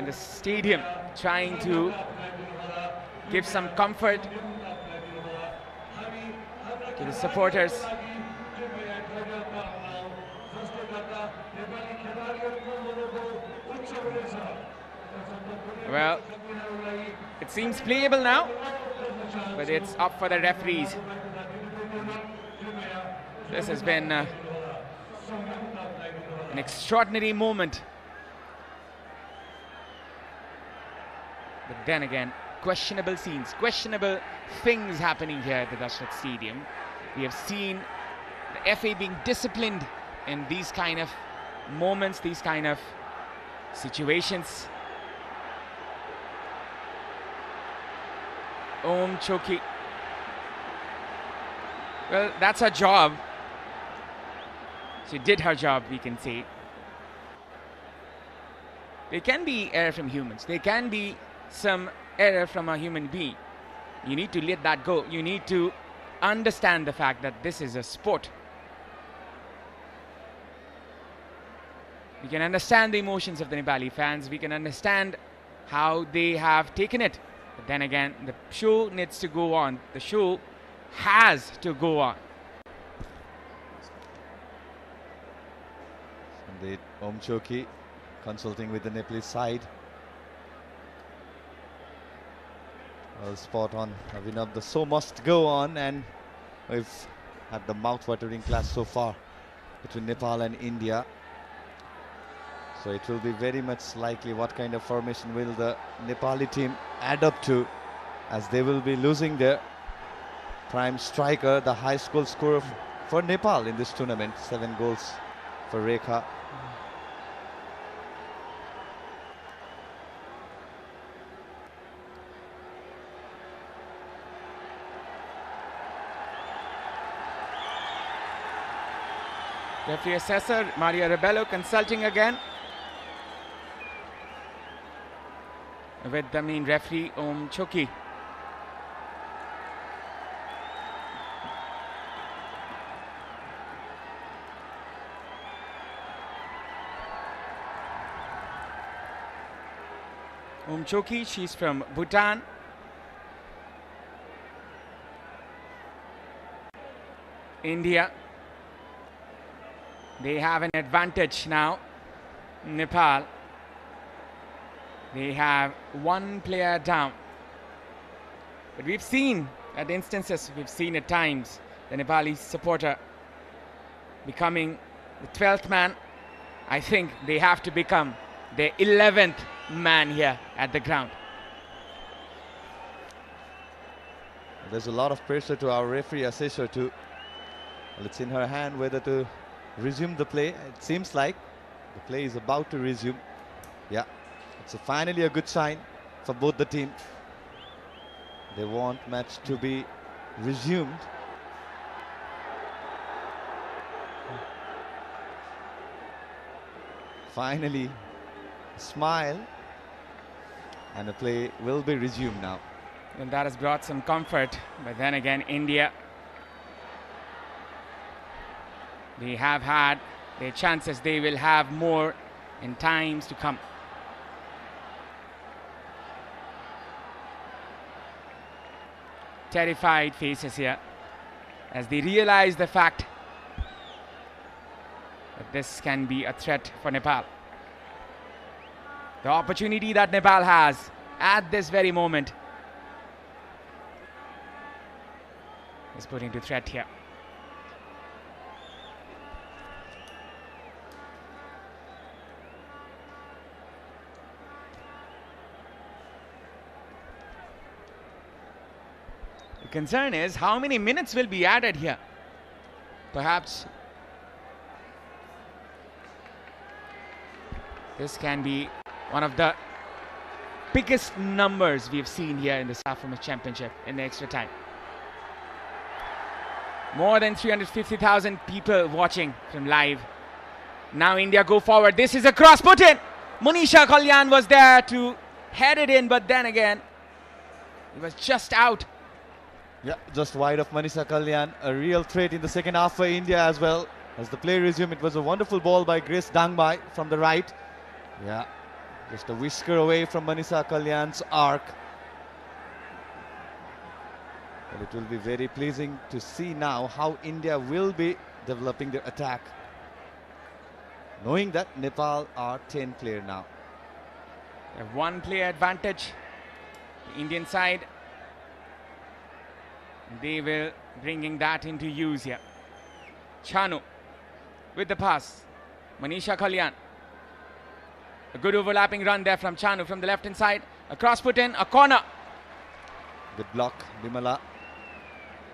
in the stadium, trying to give some comfort to the supporters. Well, it seems playable now, but it's up for the referees. This has been an extraordinary moment. But then again, questionable scenes, questionable things happening here at the Dashrath Stadium. We have seen the FA being disciplined in these kind of moments, these kind of situations. Om Choki. Well, that's her job. She did her job, we can say. There can be error from humans. There can be some error from a human being. You need to let that go. You need to understand the fact that this is a sport. We can understand the emotions of the Nepali fans. We can understand how they have taken it. But then again, the show needs to go on. The show has to go on. Indeed, Om Choki consulting with the Nepalese side. Well, spot on, Abhinav. The show must go on, and we've had the mouth-watering clash so far between Nepal and India. So it will be very much likely what kind of formation will the Nepali team add up to, as they will be losing their prime striker, the highest goal scorer for Nepal in this tournament. 7 goals for Rekha. Referee assessor Maria Rebello consulting again with the main referee Om Choki. Om Choki, she's from Bhutan. India. They have an advantage now. Nepal. They have 1 player down. But we've seen at instances, we've seen at times, the Nepali supporter becoming the 12th man. I think they have to become the 11th man here at the ground. There's a lot of pressure to our referee assessor too. Well, it's in her hand whether to resume the play. It seems like the play is about to resume. Yeah, it's finally a good sign for both the teams. They want match to be resumed. Finally, smile, and the play will be resumed now. And that has brought some comfort. But then again, India, they have had their chances. They will have more in times to come. Terrified faces here as they realize the fact that this can be a threat for Nepal. The opportunity that Nepal has at this very moment is put into threat here. The concern is how many minutes will be added here. Perhaps this can be one of the biggest numbers we've seen here in the Saffron Championship in the extra time. More than 350,000 people watching from live. Now India go forward. This is a cross put in. Manisha Kalyan was there to head it in, but then again, it was just out. Yeah, just wide of Manisha Kalyan. A real threat in the second half for India as well. As the play resumed, it was a wonderful ball by Grace Dangbai from the right. Yeah, Just a whisker away from Manisha Kalyan's arc. But it will be very pleasing to see now how India will be developing their attack, knowing that Nepal are 10 player now. They have 1 player advantage. The Indian side, they will bringing that into use here. Chanu with the pass. Manisha Kalyan. A good overlapping run there from Chanu from the left hand side. A cross put in, a corner. Good block, Bimala.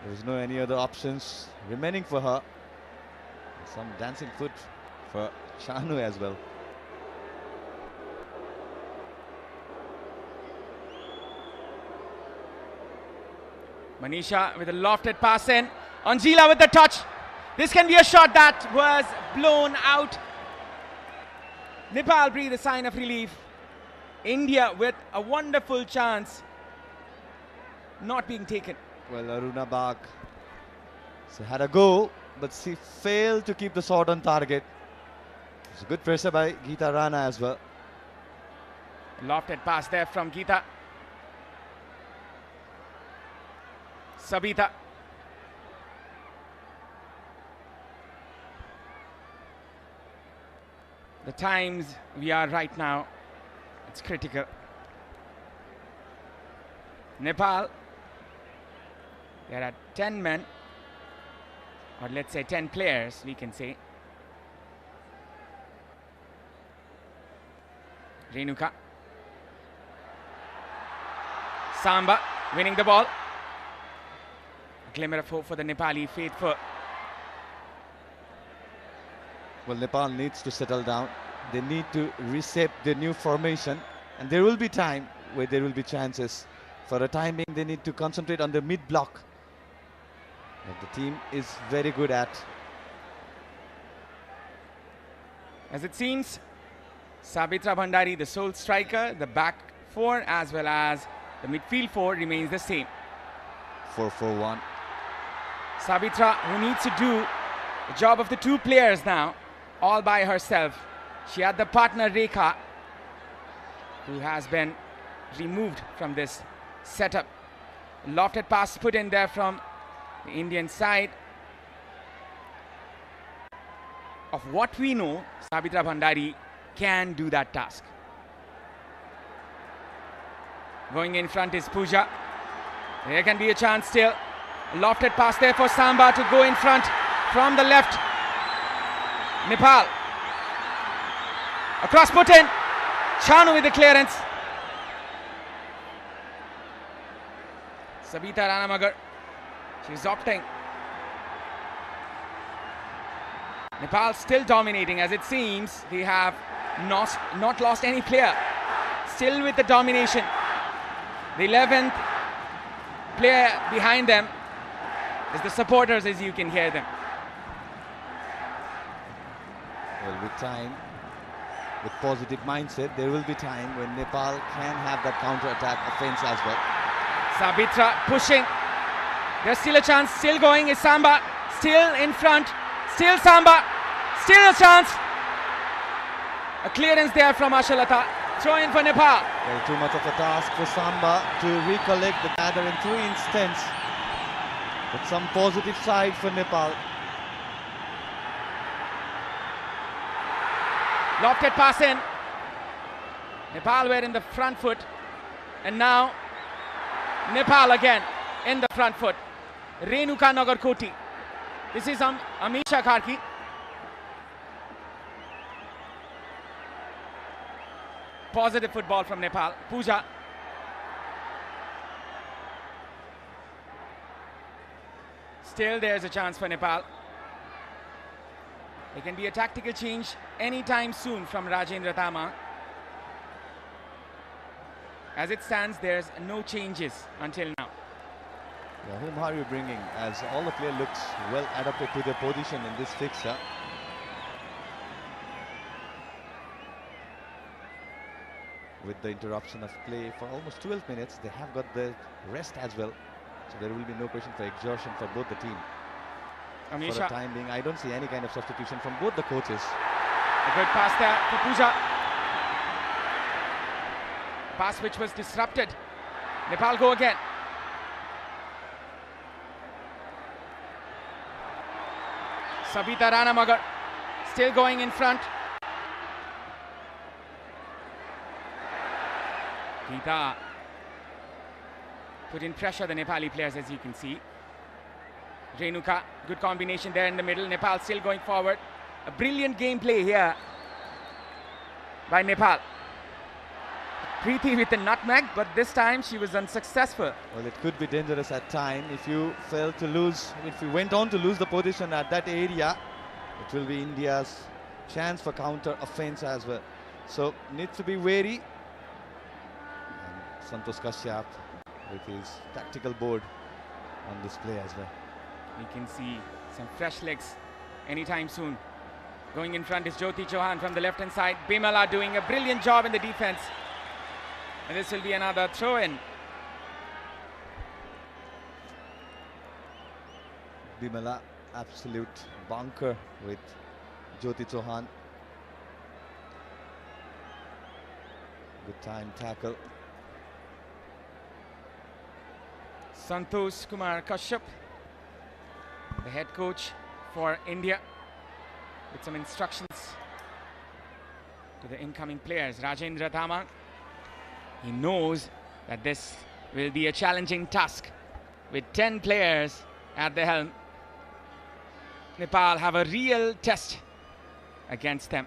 There is no any other options remaining for her. Some dancing foot for Chanu as well. Manisha with a lofted pass in. Anjila with the touch. This can be a shot that was blown out. Nepal breathe a sign of relief. India with a wonderful chance not being taken. Well, Aruna Bagh had a go, but she failed to keep the shot on target. It's a good pressure by Geeta Rana as well. Lofted pass there from Geeta. Sabita. The times we are right now, it's critical. Nepal, there are 10 men, or let's say 10 players, we can say. Renuka. Samba winning the ball. A glimmer of hope for the Nepali faithful. Well, Nepal needs to settle down. They need to reshape their new formation, and there will be time where there will be chances. For a time being, they need to concentrate on the mid block that the team is very good at. As it seems, Sabitra Bhandari, the sole striker, the back 4 as well as the midfield 4 remains the same. 4-4-1. Sabitra, who needs to do the job of the 2 players now, all by herself. She had the partner Rekha, who has been removed from this setup. Lofted pass put in there from the Indian side. Of what we know, Sabitra Bhandari can do that task. Going in front is Pooja. There can be a chance still. Lofted pass there for Samba to go in front from the left. Nepal. A cross put in. Chanu with the clearance. Sabita Ranamagar. She's opting. Nepal still dominating, as it seems. They have not lost any player. Still with the domination. The 11th player behind them is the supporters, as you can hear them. Well, with time, with positive mindset, there will be time when Nepal can have that counter-attack offense as well. Sabitra pushing. There's still a chance, still going is Samba. Still in front, still Samba. Still a chance. A clearance there from Ashalata. Throw in for Nepal. Well, too much of a task for Samba to recollect the gather in 3 instants. But some positive side for Nepal. Lofted pass in. Nepal were in the front foot. And now Nepal again in the front foot. Renuka Nagarkoti. This is Amisha Kharki. Positive football from Nepal. Pooja. Still there's a chance for Nepal. There can be a tactical change anytime soon from Rajendra Tama. As it stands, there's no changes until now. Yeah, whom are you bringing? As all the player looks well adapted to their position in this fixture. With the interruption of play for almost 12 minutes, they have got the rest as well. So there will be no question for exhaustion for both the team. Amisha. For the time being, I don't see any kind of substitution from both the coaches. A good pass there for Pooja. pass which was disrupted. Nepal go again. Sabita Ranamagar still going in front. Geeta put in pressure the Nepali players, as you can see. Renuka, good combination there in the middle. Nepal still going forward. A brilliant gameplay here by Nepal. Preeti with a nutmeg, but this time she was unsuccessful. Well, it could be dangerous at time if you went on to lose the position at that area. It will be India's chance for counter offense as well. So needs to be wary. And Santosh Kashyap with his tactical board on display as well. We can see some fresh legs anytime soon. Going in front is Jyoti Chauhan from the left hand side. Bimala doing a brilliant job in the defense. And this will be another throw in. Bimala, absolute bunker with Jyoti Chauhan. Good time tackle. Santosh Kumar Kashyap, the head coach for India, with some instructions to the incoming players. Rajendra Dhamang, he knows that this will be a challenging task with 10 players at the helm. Nepal have a real test against them.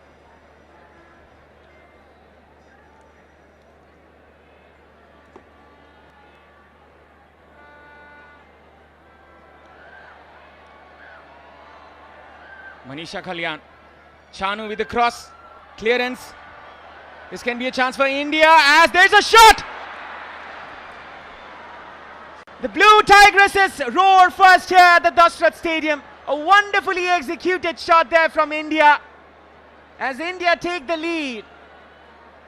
Manisha Kalyan, Chanu with the cross, clearance. This can be a chance for India as there's a shot. The Blue Tigresses roar first here at the Dashrath Stadium. A wonderfully executed shot there from India as India take the lead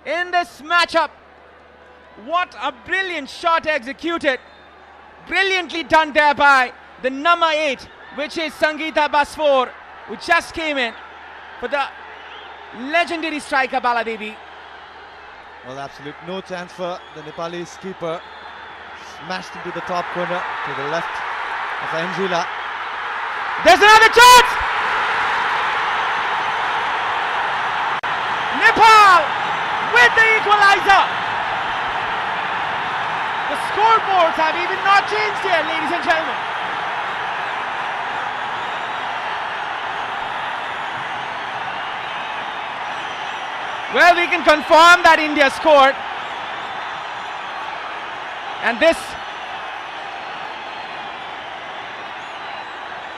in this matchup. What a brilliant shot executed. Brilliantly done there by the number 8, which is Sangeeta Basfor, who just came in for the legendary striker Baladevi. Well, absolute no chance for the Nepalese keeper. Smashed into the top corner to the left of Angela. There's another chance! Nepal with the equalizer. The scoreboards have even not changed here, ladies and gentlemen. Well, we can confirm that India scored. And this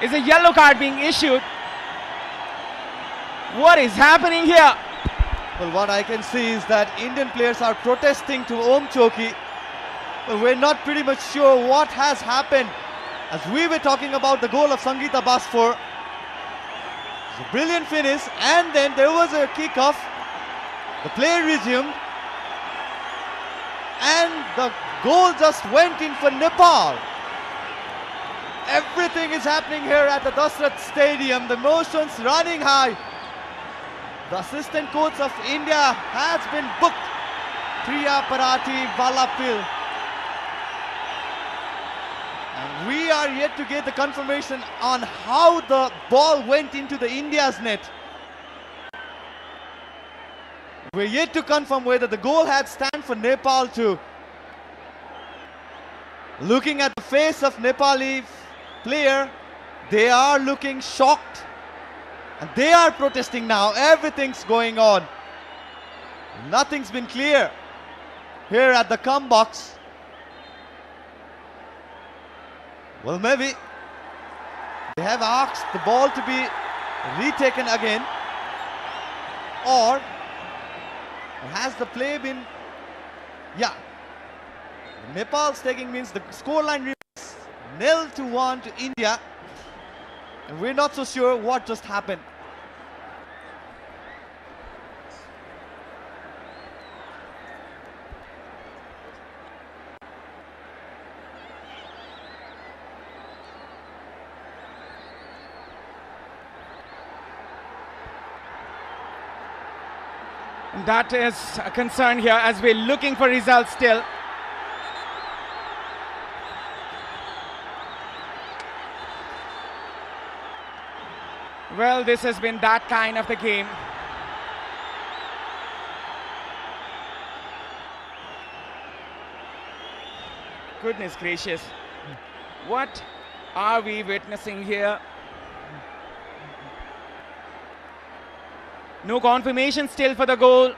is a yellow card being issued. What is happening here? Well, what I can see is that Indian players are protesting to Om Choki. But we're not pretty much sure what has happened. As we were talking about the goal of Sangeeta Basfor. It's a brilliant finish, and then there was a kick-off. The play resumed, and the goal just went in for Nepal. Everything is happening here at the Dashrath Stadium. The emotions running high. The assistant coach of India has been booked, Priya Parati Valapil. And we are yet to get the confirmation on how the ball went into the India's net. We're yet to confirm whether the goal had stand for Nepal too. Looking at the face of Nepali player, they are looking shocked. And they are protesting now. Everything's going on. Nothing's been clear here at the come box. Well, maybe they have asked the ball to be retaken again, or has the play been... Yeah. Nepal's taking means the scoreline remains 0-1 to India. And we're not so sure what just happened. That is a concern here as we're looking for results still. Well, this has been that kind of the game. Goodness gracious. What are we witnessing here? No confirmation still for the goal.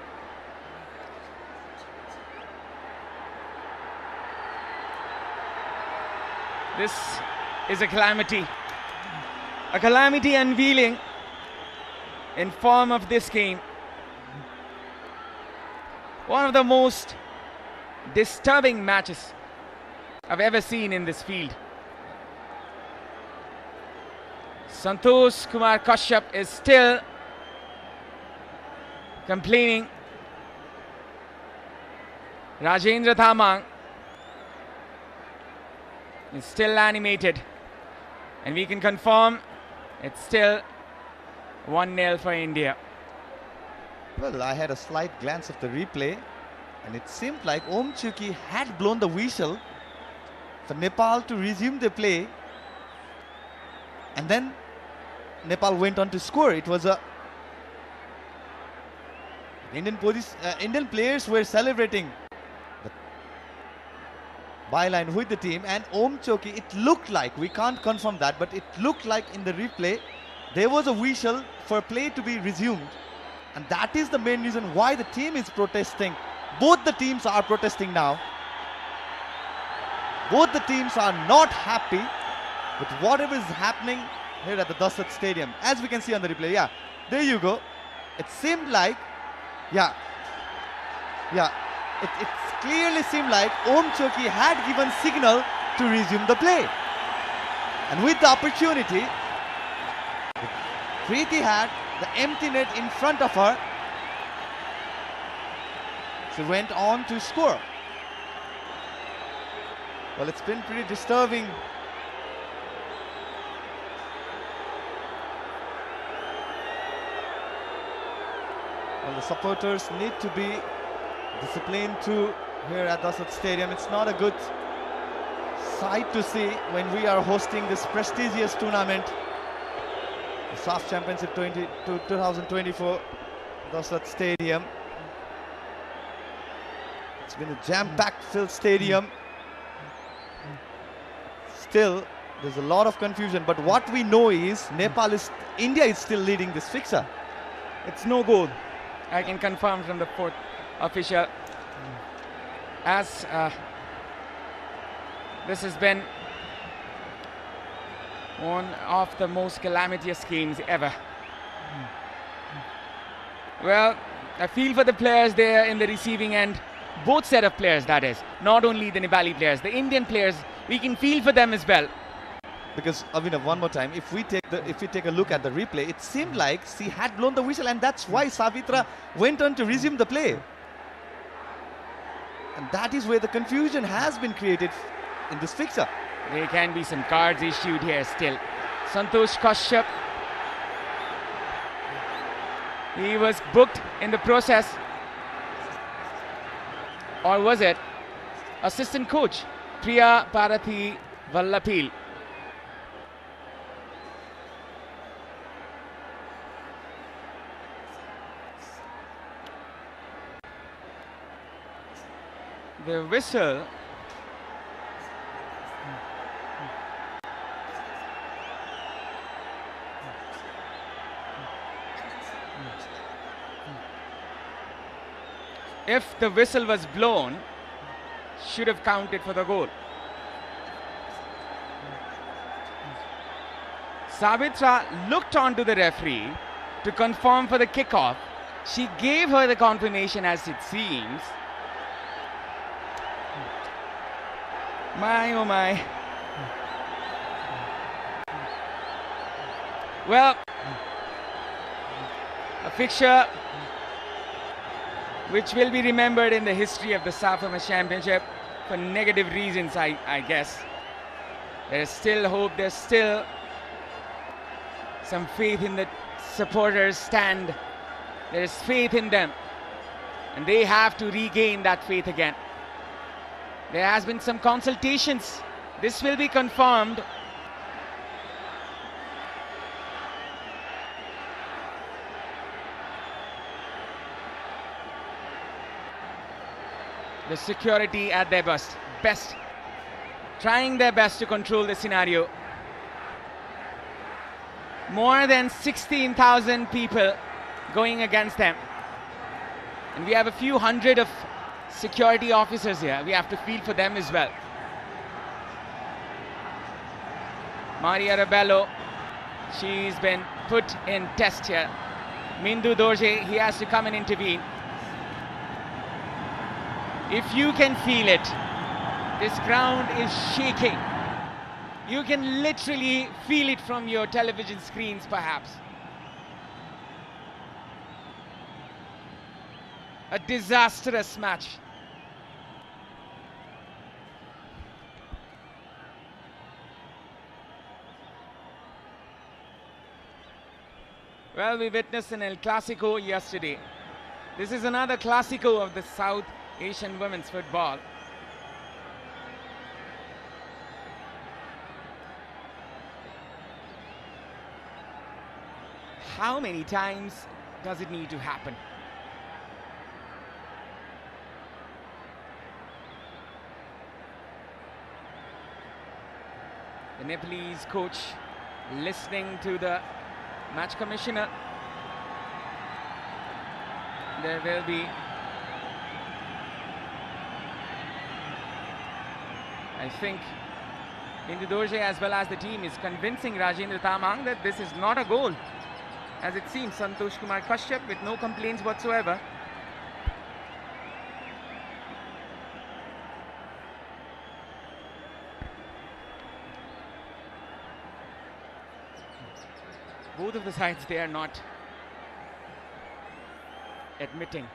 This is a calamity. A calamity unveiling in form of this game. One of the most disturbing matches I've ever seen in this field. Santosh Kumar Kashyap is still complaining. Rajendra Thamang is still animated, and we can confirm it's still 1-0 for India. Well, I had a slight glance of the replay, and it seemed like Om Chuki had blown the whistle for Nepal to resume the play, and then Nepal went on to score. It was a Indian players were celebrating the byline with the team, and Om Choki, it looked like, we can't confirm that, but it looked like in the replay there was a whistle for play to be resumed, and that is the main reason why the team is protesting. Both the teams are protesting now. Both the teams are not happy with whatever is happening here at the Dasat Stadium. As we can see on the replay, yeah, there you go. It seemed like, it clearly seemed like Om Choki had given signal to resume the play. And with the opportunity, Preeti had the empty net in front of her. She went on to score. Well, it's been pretty disturbing. Well, the supporters need to be disciplined too here at Dasat Stadium. It's not a good sight to see when we are hosting this prestigious tournament, the SAF Championship 2024, Dasat Stadium. It's been a jam-packed filled stadium. Still, there's a lot of confusion, but what we know is India is still leading this fixture. It's no goal. I can confirm from the fourth official, as this has been one of the most calamitous games ever. Well, I feel for the players there in the receiving end, both set of players, that is, not only the Nepali players, the Indian players. We can feel for them as well. Because Avinav, one more time, if we take a look at the replay, it seemed like she had blown the whistle, and that's why Savitra went on to resume the play. And that is where the confusion has been created in this fixture. There can be some cards issued here still. Santosh Kashyap, he was booked in the process. Or was it assistant coach Priya Parathi Vallapil? The whistle if the whistle was blown, should have counted for the goal. Savitra looked on to the referee to confirm for the kickoff. She gave her the confirmation, as it seems. My, oh my. Well, a fixture which will be remembered in the history of the SAFA Championship for negative reasons, I guess. There is still hope, there's still some faith in the supporters stand. There is faith in them. And they have to regain that faith again. There has been some consultations. This will be confirmed. The security at their best, trying their best to control the scenario. More than 16,000 people going against them. And we have a few hundred of security officers here. We have to feel for them as well. Maria Rebello, she's been put in test here. Mindu Dorje, he has to come and intervene. If you can feel it, this ground is shaking. You can literally feel it from your television screens, perhaps. A disastrous match. Well, we witnessed an El Clasico yesterday. This is another Clasico of the South Asian women's football. How many times does it need to happen? The Nepalese coach listening to the match commissioner. There will be, I think, Mindu Dorje as well as the team is convincing Rajendra Tamang that this is not a goal. As it seems, Santosh Kumar Kashyap with no complaints whatsoever. Both of the sides, they are not admitting.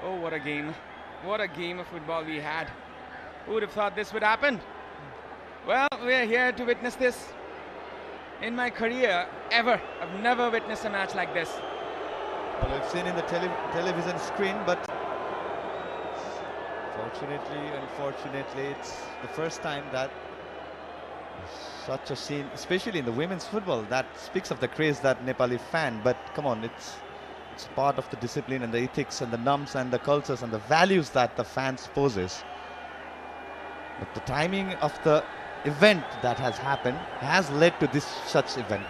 Oh, what a game. What a game of football we had. Who would have thought this would happen? Well, we're here to witness this. In my career, ever, I've never witnessed a match like this. Well, I've seen in the television screen, but unfortunately, it's the first time that such a scene, especially in the women's football, that speaks of the craze that Nepali fan. But come on, it's part of the discipline and the ethics and the norms and the cultures and the values that the fans possess. But the timing of the event that has happened has led to this such event,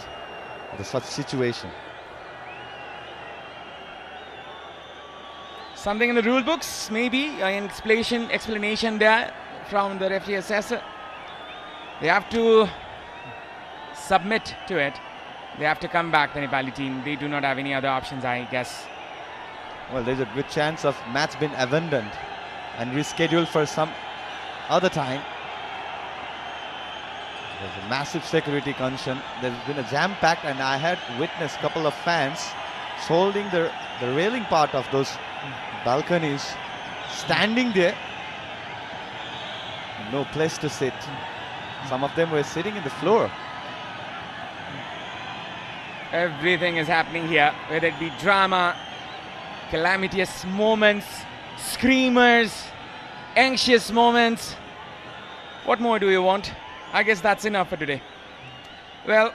such situation. Something in the rule books, maybe an explanation there from the referee assessor. They have to submit to it. They have to come back, the Nepali team. They do not have any other options, I guess. Well, there's a good chance of match being abandoned and rescheduled for some other time. There's a massive security concern. There's been a jam-packed, and I had witnessed a couple of fans holding the railing part of those balconies, standing there. No place to sit. Some of them were sitting in the floor. Everything is happening here, whether it be drama, calamitous moments, screamers, anxious moments. What more do you want? I guess that's enough for today. Well,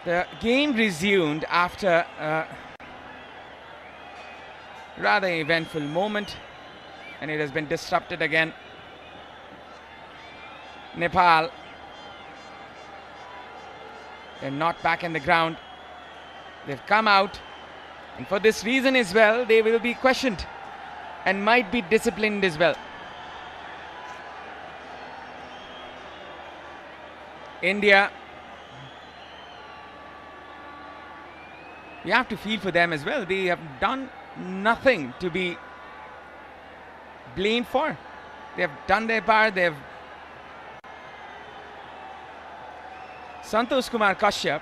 the game resumed after a rather eventful moment, and it has been disrupted again. Nepal, they're not back in the ground. They've come out, and for this reason as well, they will be questioned and might be disciplined as well. India, we have to feel for them as well. They have done nothing to be blamed for. They have done their part. They have. Santosh Kumar Kashyap,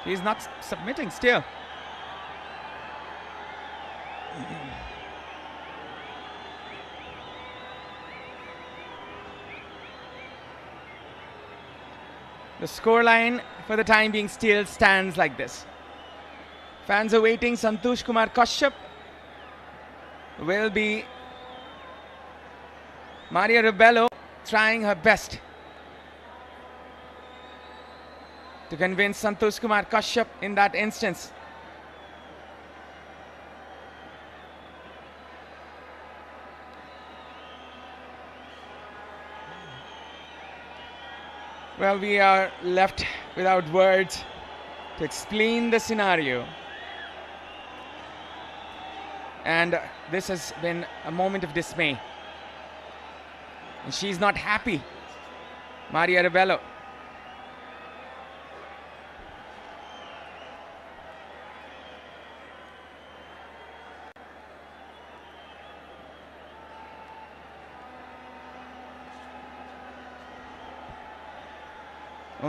he is not submitting still. The scoreline for the time being still stands like this. Fans are waiting. Santosh Kumar Kashyap will be Maria Rebello trying her best to convince Santosh Kumar Kashyap in that instance. Well, we are left without words to explain the scenario. And this has been a moment of dismay. And she's not happy, Maria Rebello.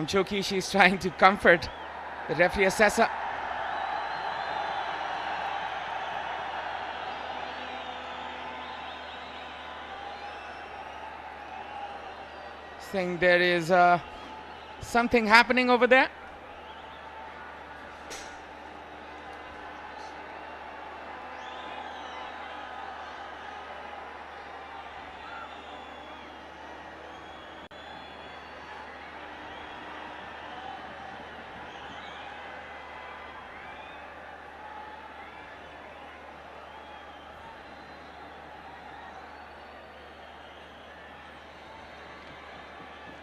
Choki, she's trying to comfort the referee assessor. Saying there is something happening over there.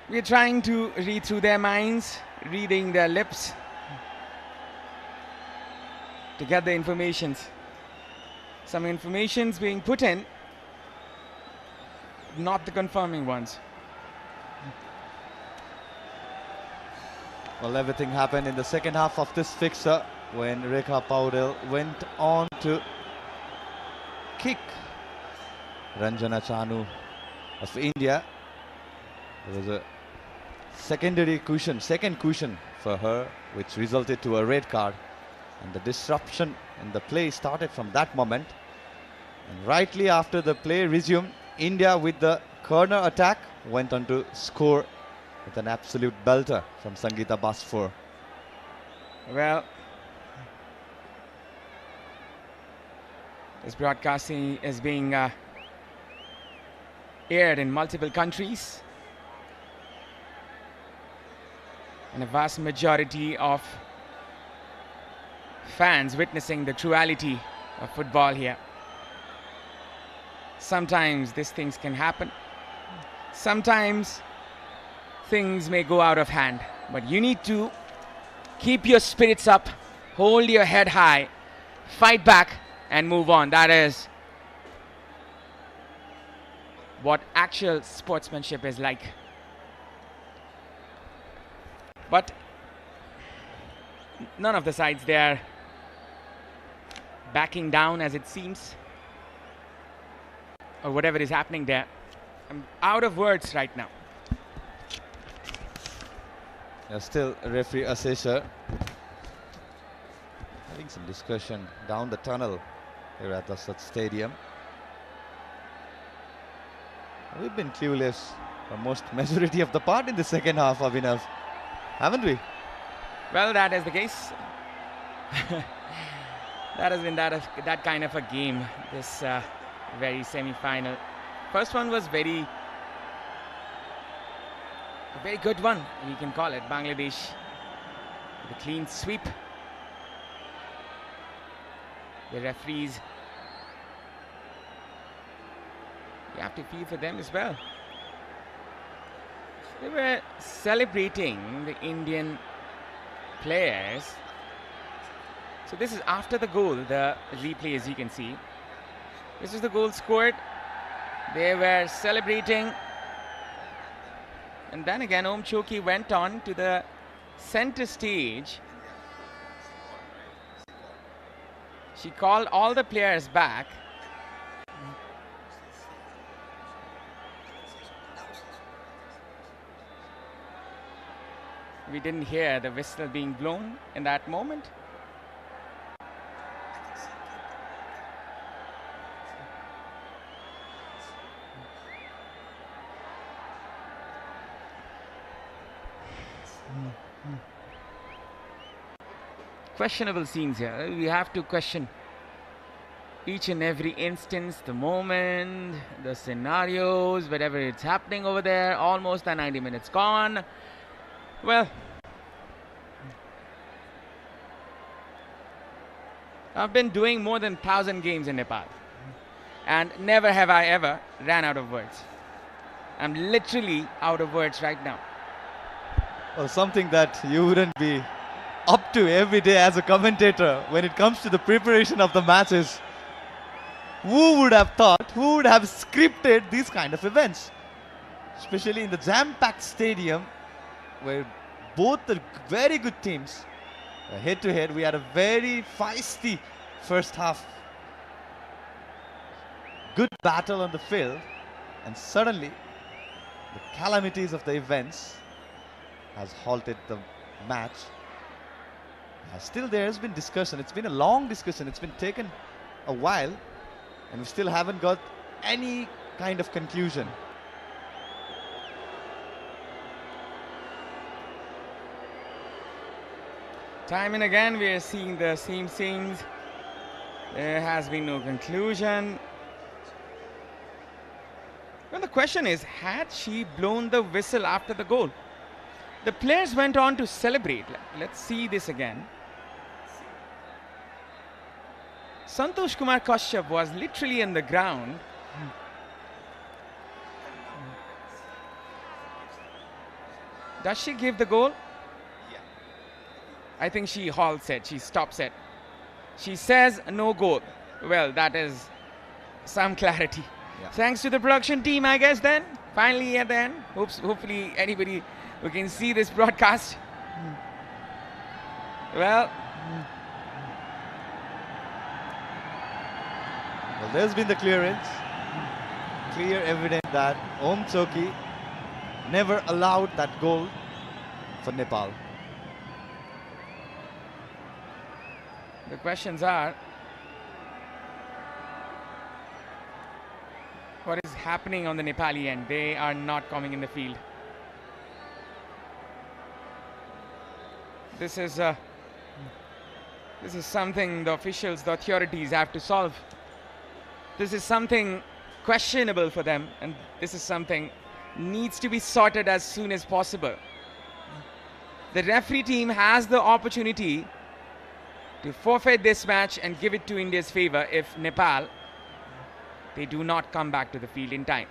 We're trying to read through their minds, reading their lips to get the informations. Some informations being put in, not the confirming ones. Well, everything happened in the second half of this fixture when Rekha Paudel went on to kick Ranjana Chanu of India. There was a second cushion for her, which resulted to a red card. And the disruption in the play started from that moment. And rightly after the play resumed, India with the corner attack went on to score with an absolute belter from Sangeeta Basfur. Well, this broadcasting is being aired in multiple countries. And a vast majority of fans witnessing the truality of football here. Sometimes these things can happen. Sometimes things may go out of hand. But you need to keep your spirits up, hold your head high, fight back and move on. That is what actual sportsmanship is like. But none of the sides there backing down, as it seems, or whatever is happening there. I'm out of words right now. Still referee assessor having some discussion down the tunnel here at the stadium. We've been clueless for most majority of the part in the second half, Abhinav, haven't we? Well, that is the case. That has been that kind of a game, this very semi-final. First one was a very good one, we can call it. Bangladesh, the clean sweep. The referees, you have to feel for them as well. They were celebrating the Indian players. So this is after the goal, the replay, as you can see. This is the goal scored. They were celebrating. And then again, Choki went on to the center stage. She called all the players back. We didn't hear the whistle being blown in that moment. Questionable scenes here. We have to question each and every instance, the moment, the scenarios, whatever it's happening over there. Almost the 90 minutes gone. Well, I've been doing more than 1,000 games in Nepal, and never have I ever ran out of words. I'm literally out of words right now. Well, something that you wouldn't be up to every day as a commentator when it comes to the preparation of the matches. Who would have thought, who would have scripted these kind of events? Especially in the jam-packed stadium where both the very good teams were head-to-head. We had a very feisty first half. Good battle on the field, and suddenly the calamities of the events has halted the match. Still there has been discussion. It's been a long discussion. It's been taken a while, and we still haven't got any kind of conclusion. Time and again we are seeing the same scenes. There has been no conclusion. Well, the question is, had she blown the whistle after the goal? The players went on to celebrate. Let's see this again. Santosh Kumar Kashyap was literally on the ground. Does she give the goal? Yeah. I think she halts it. She stops it. She says no goal. Well, that is some clarity. Yeah. Thanks to the production team, I guess, then. Finally, at the end. Hopefully, anybody who can see this broadcast. Well, there's been the clearance. Clear evidence that Om Choki never allowed that goal for Nepal. the questions are, what is happening on the Nepali end? They are not coming in the field. This is something the officials, the authorities have to solve. This is something questionable for them, and this is something needs to be sorted as soon as possible. The referee team has the opportunity to forfeit this match and give it to India's favor if Nepal, they do not come back to the field in time.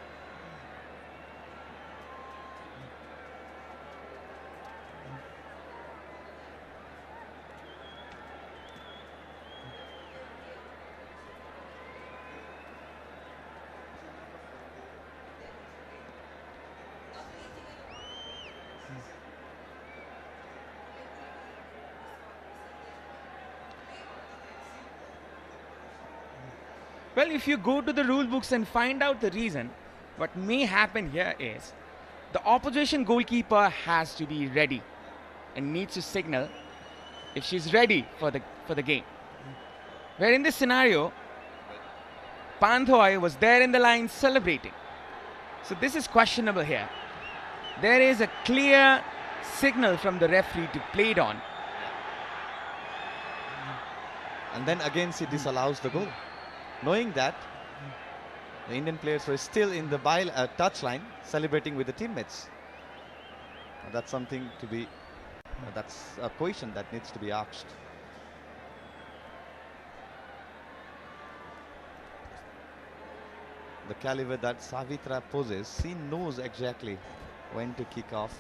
Well, if you go to the rule books and find out the reason, what may happen here is the opposition goalkeeper has to be ready and needs to signal if she's ready for the game. Where in this scenario, Panthoy was there in the line celebrating. So this is questionable here. There is a clear signal from the referee to play it on. And then again she disallows the goal, knowing that the Indian players were still in the touchline celebrating with the teammates. That's something to be, that's a question that needs to be asked. The caliber that Savitra poses, she knows exactly when to kick off.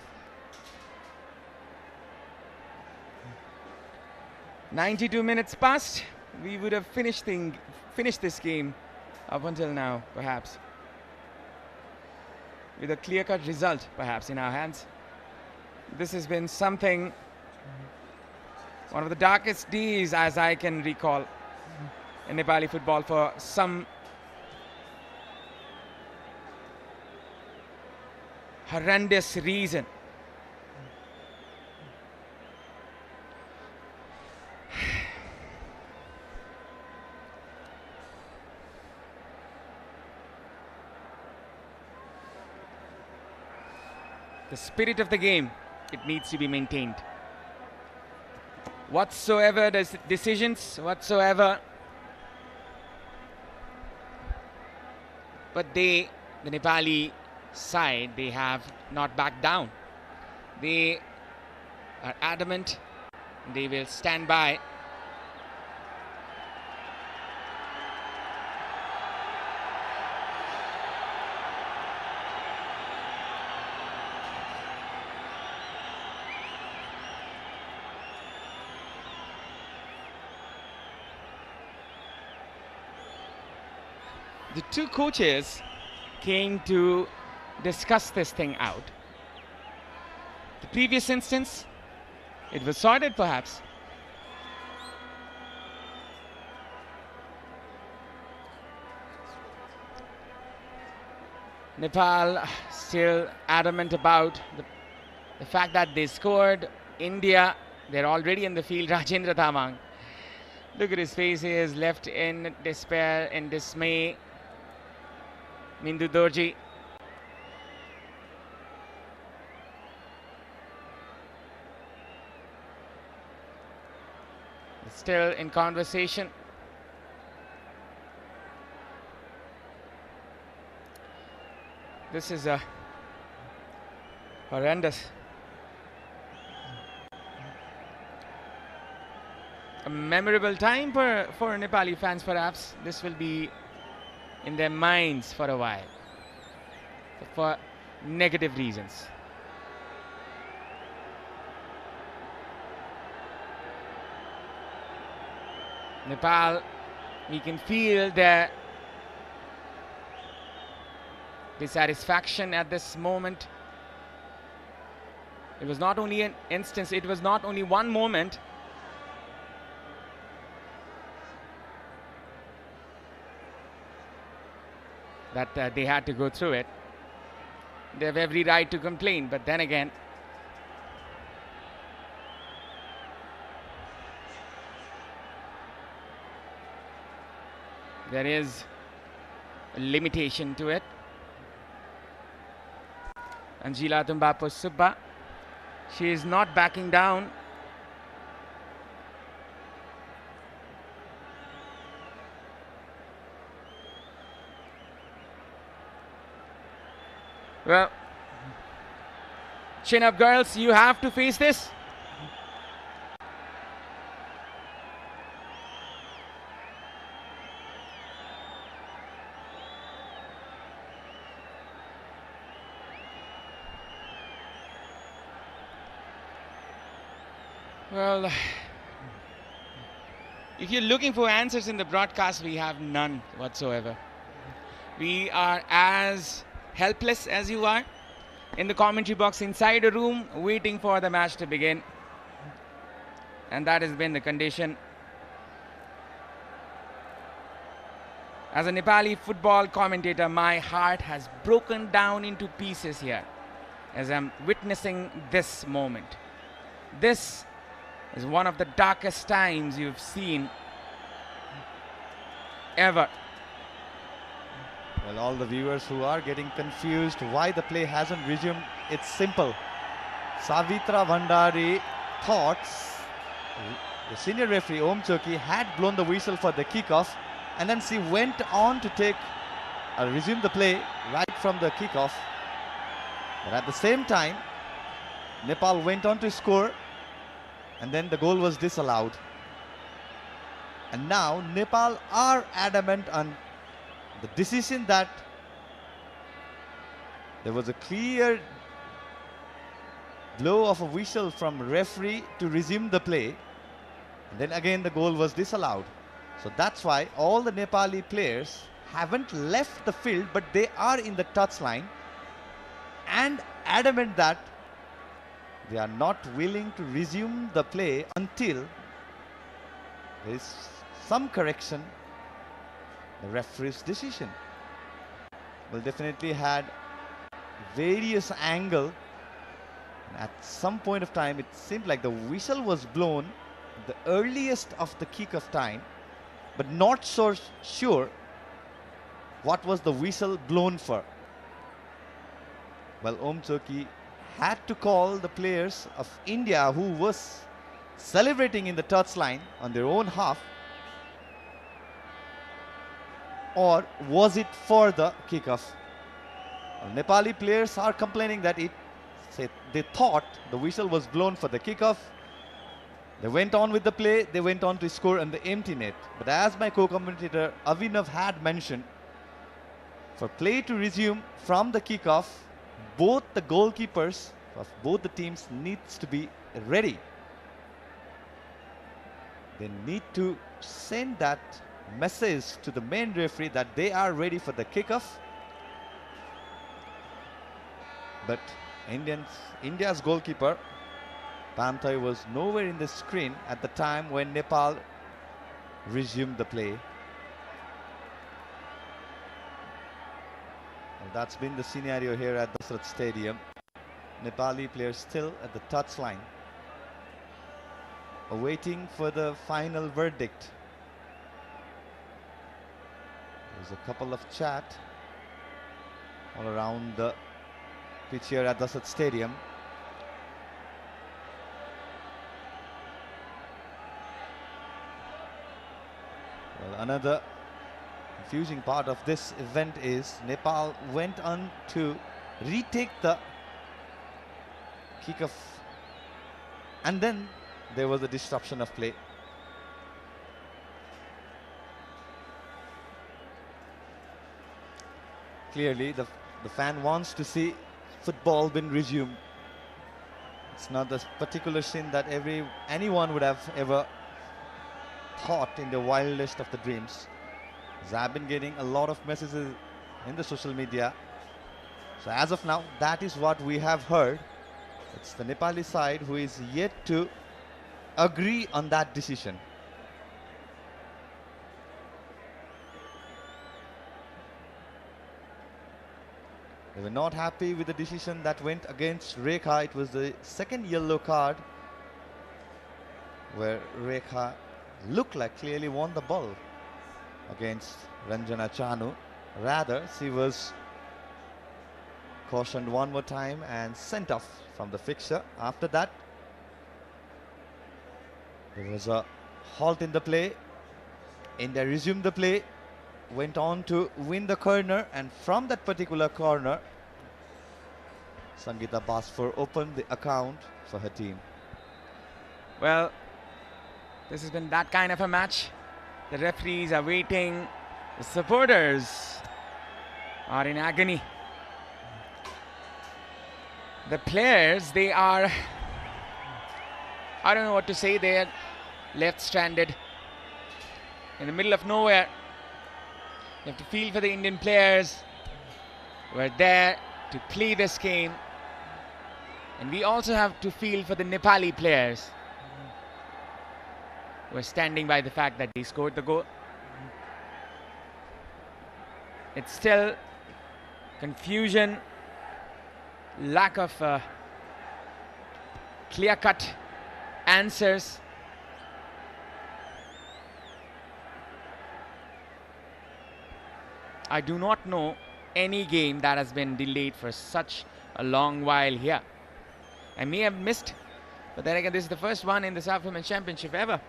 92 minutes passed. We would have finished this game up until now, perhaps, with a clear-cut result, perhaps, in our hands. This has been something, one of the darkest days, as I can recall, in Nepali football for some horrendous reason. The spirit of the game, it needs to be maintained. whatsoever, decisions whatsoever. But the Nepali side, they have not backed down. They are adamant. They will stand by. The two coaches came to discuss this thing out. The previous instance, it was sorted perhaps. Nepal still adamant about the fact that they scored. India, they're already in the field. Rajendra Thamang, look at his face, he is left in despair, in dismay. Mindu Dorji. Still in conversation. This is a horrendous. A memorable time for Nepali fans perhaps. This will be in their minds for a while, for negative reasons. Nepal, we can feel their dissatisfaction at this moment. It was not only an instance, it was not only one moment. That they had to go through it. They have every right to complain, but then again, there is a limitation to it. Anjila Tumbapo Subba, she is not backing down. Well, chin up, girls, you have to face this. Well, if you're looking for answers in the broadcast, we have none whatsoever. We are as helpless as you are in the commentary box inside a room waiting for the match to begin, and that has been the condition. As a Nepali football commentator, my heart has broken down into pieces here as I'm witnessing this moment. This is one of the darkest times you've seen ever. Well, all the viewers who are getting confused why the play hasn't resumed, it's simple. Savitra Bhandari thought the senior referee Om Choki had blown the whistle for the kickoff, and then she went on to resume the play right from the kickoff. But at the same time, Nepal went on to score, and then the goal was disallowed. And now Nepal are adamant on the decision that there was a clear blow of a whistle from referee to resume the play, and then again the goal was disallowed. So that's why all the Nepali players haven't left the field, but they are in the touchline and adamant that they are not willing to resume the play until there is some correction the referee's decision. Well, definitely had various angle. At some point of time, it seemed like the whistle was blown the earliest of the kick-off time, but not so sure what was the whistle blown for. Well, Om Choki had to call the players of India who was celebrating in the touchline on their own half, or was it for the kickoff? Well, Nepali players are complaining that they thought the whistle was blown for the kickoff. They went on with the play, they went on to score on the empty net. But as my co-commentator Avinav had mentioned, for play to resume from the kickoff, both the goalkeepers of both the teams needs to be ready. They need to send that message to the main referee that they are ready for the kickoff. But India's goalkeeper Pamthai was nowhere in the screen at the time when Nepal resumed the play. Well, that's been the scenario here at Dasrat Stadium. Nepali players still at the touchline, awaiting for the final verdict. There's a couple of chat all around the pitch here at Dasrat Stadium. Well, another confusing part of this event is Nepal went on to retake the kickoff, and then there was a disruption of play. Clearly the fan wants to see football being resumed. It's not the particular sin that anyone would have ever thought in the wildest of the dreams. So I've been getting a lot of messages in the social media. So as of now, that is what we have heard. It's the Nepali side who is yet to agree on that decision. They were not happy with the decision that went against Rekha. It was the second yellow card where Rekha looked like clearly won the ball against Ranjana Chanu. Rather, she was cautioned one more time and sent off from the fixture. After that, there was a halt in the play. India resumed the play, went on to win the corner, and from that particular corner, Sangeeta Basfar opened the account for her team. Well, this has been that kind of a match. The referees are waiting. The supporters are in agony. The players, they are, I don't know what to say, they are left stranded in the middle of nowhere. You have to feel for the Indian players who are there to play this game. And we also have to feel for the Nepali players who are standing by the fact that they scored the goal. It's still confusion, lack of clear-cut answers. I do not know any game that has been delayed for such a long while here. I may have missed, but then again, this is the first one in the South Women's Championship ever.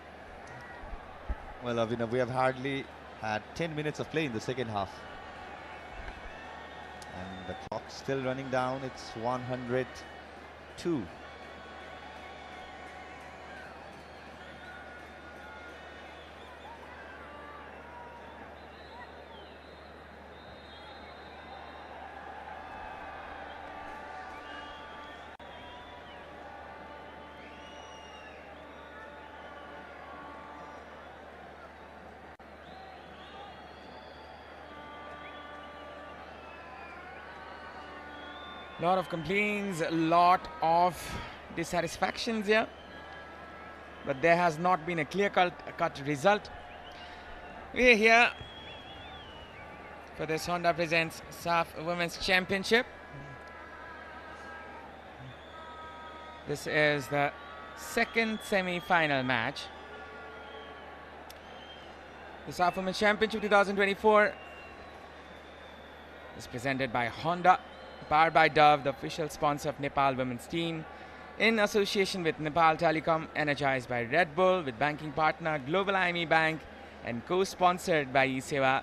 Well, Avinav, we have hardly had 10 minutes of play in the second half. And the clock's still running down. It's 102. Lot of complaints, a lot of dissatisfactions here, but there has not been a clear-cut result. We are here for this Honda Presents SAF Women's Championship. This is the second semi-final match. The SAF Women's Championship 2024 is presented by Honda, powered by Dove, the official sponsor of Nepal women's team, in association with Nepal Telecom, energized by Red Bull, with banking partner Global IME Bank, and co-sponsored by eSeva,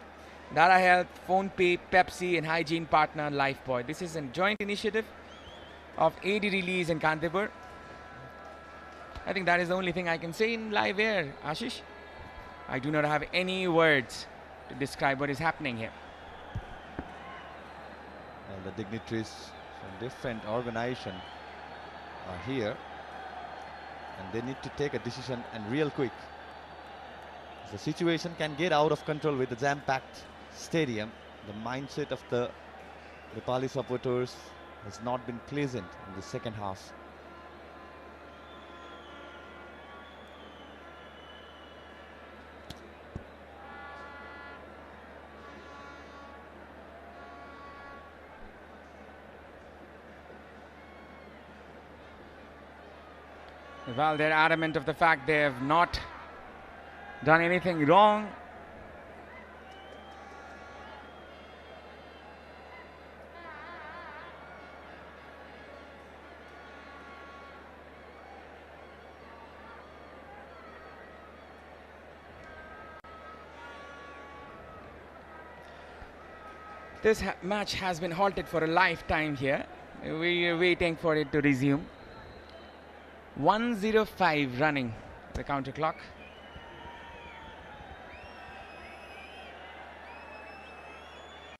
Dara Health, PhonePe, Pepsi, and hygiene partner Lifebuoy. This is a joint initiative of AD Release and Kantipur. I think that is the only thing I can say in live air, Ashish. I do not have any words to describe what is happening here. Well, the dignitaries from different organizations are here, and they need to take a decision, and real quick. The situation can get out of control with the jam-packed stadium. The mindset of the Nepali supporters has not been pleasant in the second half. Well, they're adamant of the fact they have not done anything wrong. This match has been halted for a lifetime here. We are waiting for it to resume. 1:05 running the counter clock.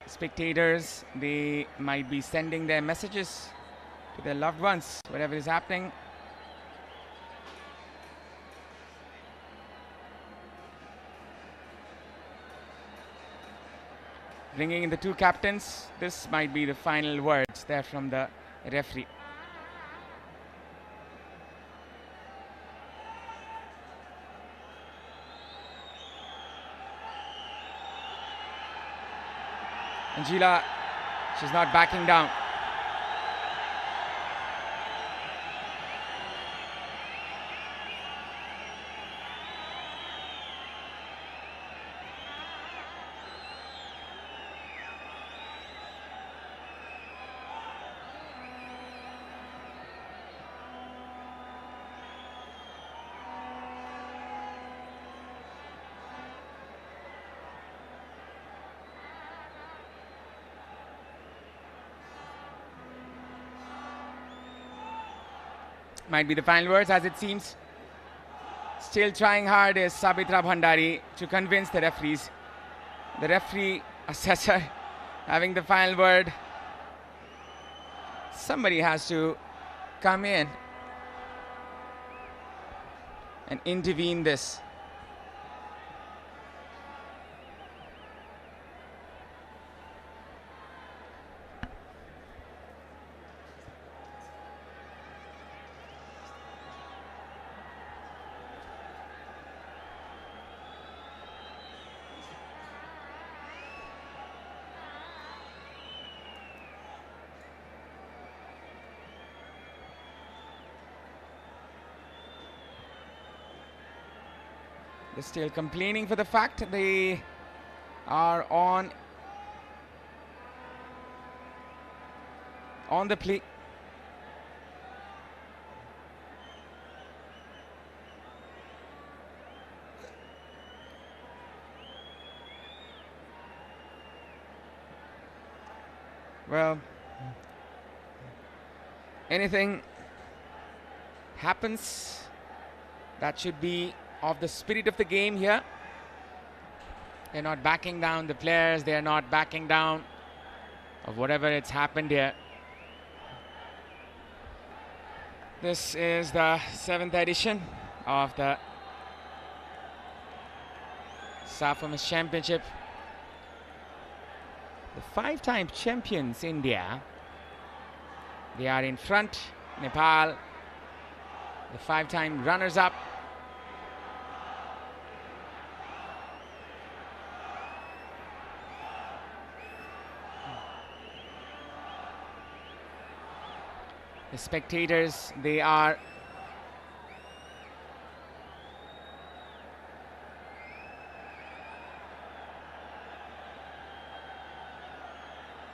Spectators, they might be sending their messages to their loved ones, whatever is happening. Bringing in the two captains, this might be the final words there from the referee. Angela, she's not backing down. Might be the final words, as it seems. Still trying hard is Sabitra Bhandari to convince the referees. The referee assessor having the final word. Somebody has to come in and intervene this. They're still complaining for the fact they are on the play. Well, anything happens, that should be of the spirit of the game here. They're not backing down, the players, they're not backing down of whatever it's happened here. This is the 7th edition of the Safamas Championship. The 5-time champions India, they are in front. Nepal, the 5-time runners-up. The spectators, they are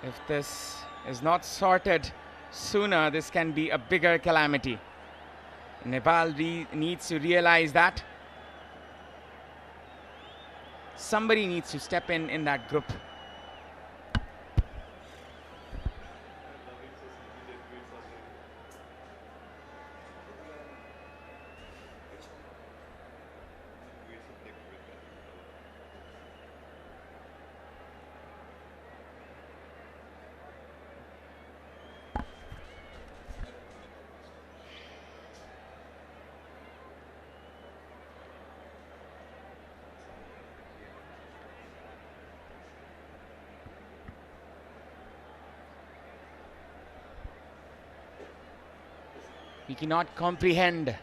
if this is not sorted sooner, this can be a bigger calamity. Nepal needs to realize that. Somebody needs to step in that group. We cannot comprehend